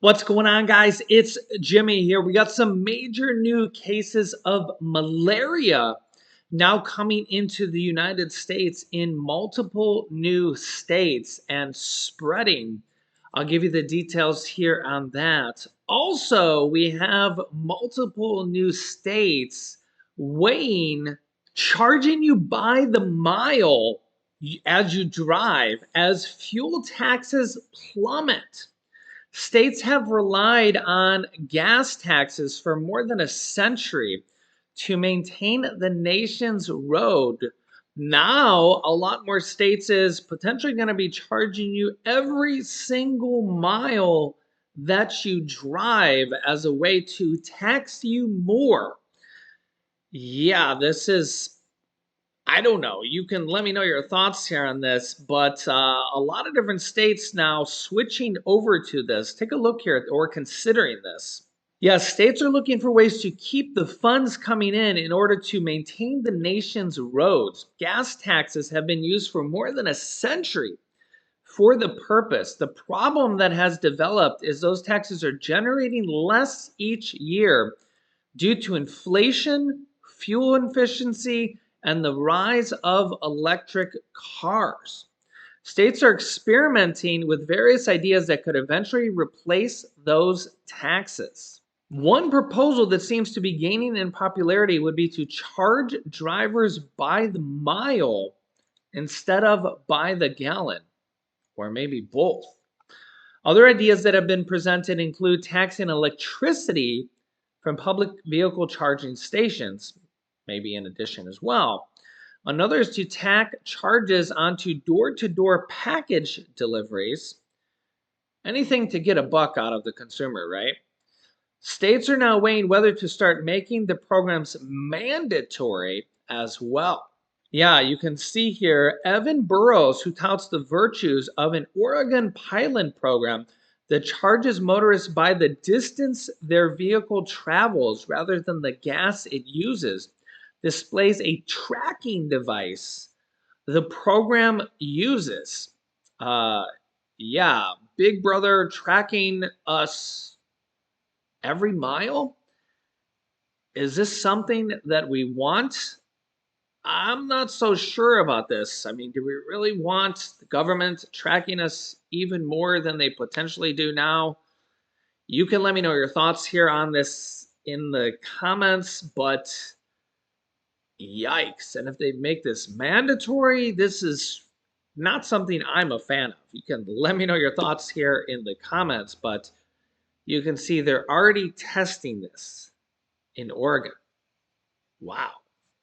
What's going on, guys? It's Jimmy here. We got some major new cases of malaria now coming into the United States in multiple new states and spreading. I'll give you the details here on that. Also, we have multiple new states weighing, charging you by the mile as you drive as fuel taxes plummet. States have relied on gas taxes for more than a century to maintain the nation's road. Now, a lot more states is potentially going to be charging you every single mile that you drive as a way to tax you more. Yeah, this is I don't know. You can let me know your thoughts here on this, but a lot of different states now switching over to this. Take a look here or considering this. Yes, states are looking for ways to keep the funds coming in order to maintain the nation's roads. Gas taxes have been used for more than a century for the purpose. The problem that has developed is those taxes are generating less each year due to inflation, fuel efficiency, and the rise of electric cars. States are experimenting with various ideas that could eventually replace those taxes. One proposal that seems to be gaining in popularity would be to charge drivers by the mile instead of by the gallon, or maybe both. Other ideas that have been presented include taxing electricity from public vehicle charging stations, maybe in addition as well. Another is to tack charges onto door-to-door package deliveries. Anything to get a buck out of the consumer, right? States are now weighing whether to start making the programs mandatory as well. Yeah, you can see here Evan Burrows, who touts the virtues of an Oregon pilot program that charges motorists by the distance their vehicle travels rather than the gas it uses, displays a tracking device the program uses. Uh, yeah, Big Brother tracking us every mile. Is this something that we want? I'm not so sure about this. I mean, do we really want the government tracking us even more than they potentially do now? You can let me know your thoughts here on this in the comments, but yikes. And if they make this mandatory, this is not something I'm a fan of. You can let me know your thoughts here in the comments, but you can see they're already testing this in Oregon. Wow.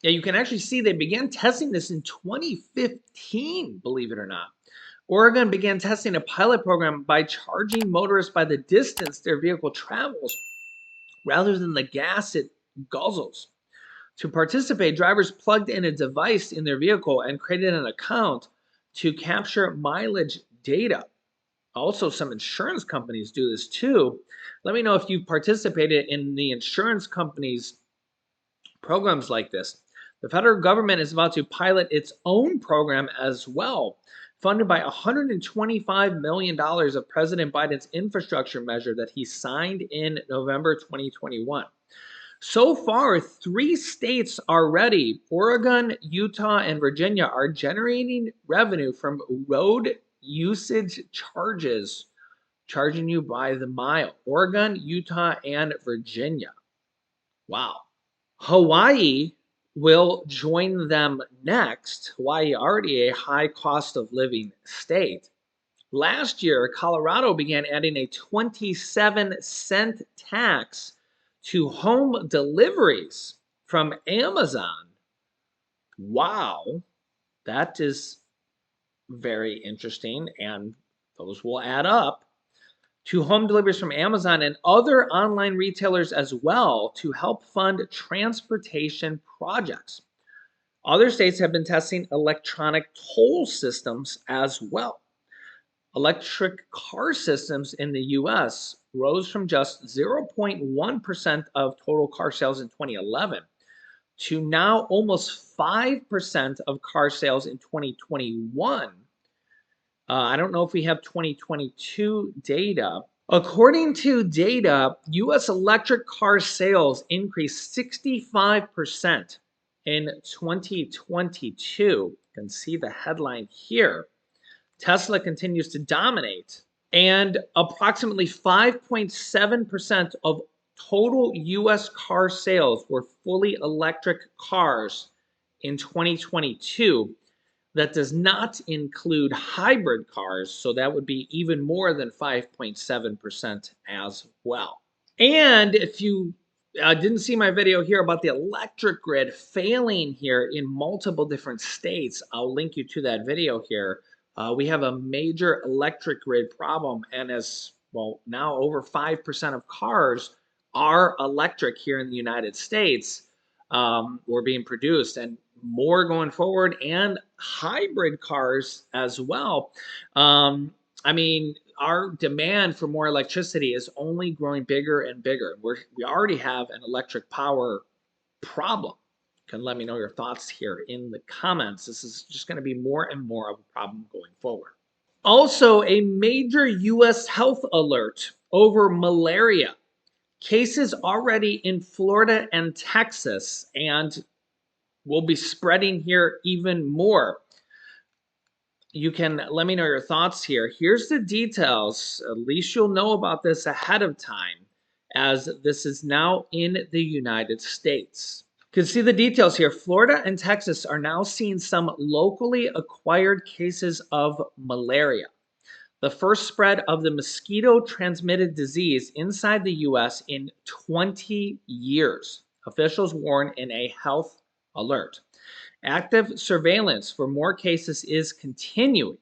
Yeah, you can actually see they began testing this in 2015, believe it or not. Oregon began testing a pilot program by charging motorists by the distance their vehicle travels rather than the gas it guzzles. To participate, drivers plugged in a device in their vehicle and created an account to capture mileage data. Also, some insurance companies do this too. Let me know if you participated in the insurance companies' programs like this. The federal government is about to pilot its own program as well, funded by $125 million of President Biden's infrastructure measure that he signed in November 2021. So far, 3 states are ready. Oregon, Utah, and Virginia are generating revenue from road usage charges, charging you by the mile. Oregon, Utah, and Virginia. Wow. Hawaii will join them next. Hawaii already a high cost of living state. Last year, Colorado began adding a 27-cent tax to home deliveries from Amazon. Wow, that is very interesting, and those will add up to home deliveries from Amazon and other online retailers as well to help fund transportation projects. Other states have been testing electronic toll systems as well. Electric car systems in the US rose from just 0.1% of total car sales in 2011 to now almost 5% of car sales in 2021. I don't know if we have 2022 data, According to data, US electric car sales increased 65% in 2022. You can see the headline here. Tesla continues to dominate, and approximately 5.7% of total US car sales were fully electric cars in 2022. That does not include hybrid cars, so that would be even more than 5.7% as well. And if you didn't see my video here about the electric grid failing here in multiple different states, I'll link you to that video here. We have a major electric grid problem, and as well, now over 5% of cars are electric here in the United States, or being produced, and more going forward, and hybrid cars as well. I mean, our demand for more electricity is only growing bigger and bigger. We already have an electric power problem. You can let me know your thoughts here in the comments. This is just going to be more and more of a problem going forward. Also, a major U.S. health alert over malaria. Cases already in Florida and Texas, and will be spreading here even more. You can let me know your thoughts here. Here's the details. At least you'll know about this ahead of time, as this is now in the United States. You can see the details here. Florida and Texas are now seeing some locally acquired cases of malaria. The first spread of the mosquito-transmitted disease inside the U.S. in 20 years. Officials warn in a health alert. Active surveillance for more cases is continuing.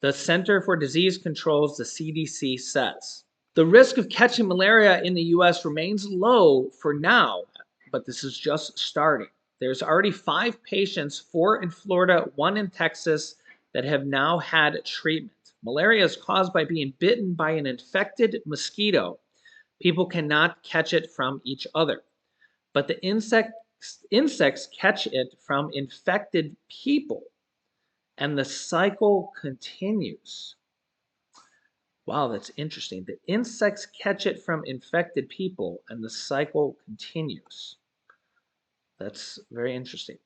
The Center for Disease Control's, the CDC, says. The risk of catching malaria in the U.S. remains low for now, but this is just starting. There's already 5 patients, 4 in Florida, 1 in Texas, that have now had treatment. Malaria is caused by being bitten by an infected mosquito. People cannot catch it from each other, but the insects catch it from infected people, and the cycle continues. Wow, that's interesting. The insects catch it from infected people, and the cycle continues. That's very interesting.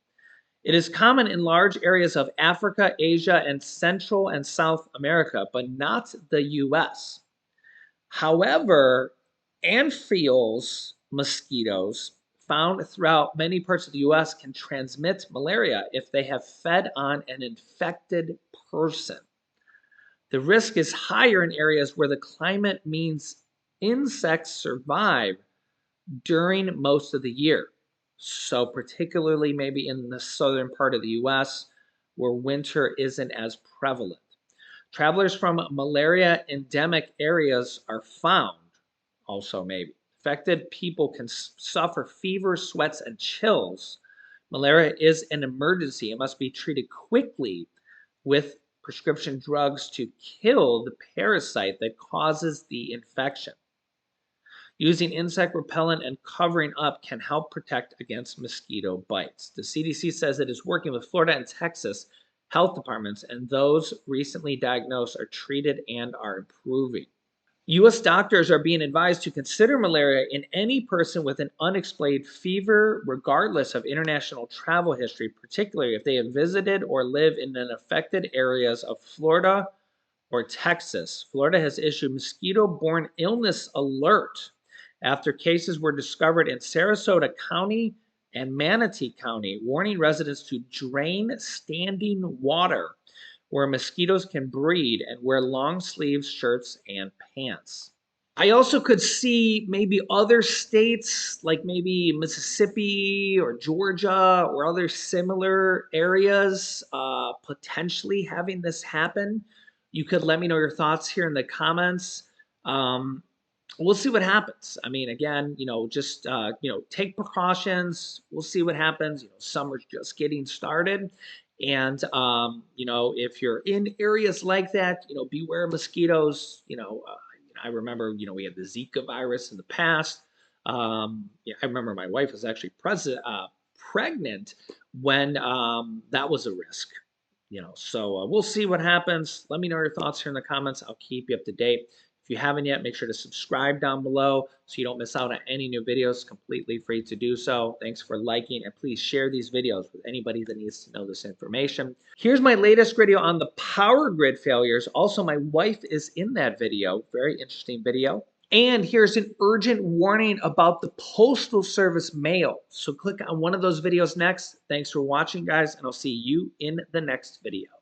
It is common in large areas of Africa, Asia, and Central and South America, but not the US. However, Anopheles mosquitoes found throughout many parts of the US can transmit malaria if they have fed on an infected person. The risk is higher in areas where the climate means insects survive during most of the year. So particularly maybe in the southern part of the US where winter isn't as prevalent. Travelers from malaria endemic areas are found also maybe. Affected people can suffer fever, sweats, and chills. Malaria is an emergency. It must be treated quickly with prescription drugs to kill the parasite that causes the infection. Using insect repellent and covering up can help protect against mosquito bites. The CDC says it is working with Florida and Texas health departments, and those recently diagnosed are treated and are improving. U.S. doctors are being advised to consider malaria in any person with an unexplained fever, regardless of international travel history, particularly if they have visited or live in an affected areas of Florida or Texas. Florida has issued mosquito-borne illness alert after cases were discovered in Sarasota County and Manatee County, warning residents to drain standing water where mosquitoes can breed and wear long sleeve shirts and pants. I also could see maybe other states like maybe Mississippi or Georgia or other similar areas potentially having this happen. You could let me know your thoughts here in the comments. We'll see what happens. I mean, again, just take precautions. We'll see what happens. Summer's just getting started, and if you're in areas like that, beware of mosquitoes. I remember, we had the Zika virus in the past. Yeah, I remember my wife was actually pregnant when that was a risk. So we'll see what happens. Let me know your thoughts here in the comments. I'll keep you up to date. If you haven't yet, make sure to subscribe down below so you don't miss out on any new videos. Completely free to do so. Thanks for liking, and please share these videos with anybody that needs to know this information. Here's my latest video on the power grid failures. Also, my wife is in that video. Very interesting video. And here's an urgent warning about the Postal Service mail. So click on one of those videos next. Thanks for watching, guys, and I'll see you in the next video.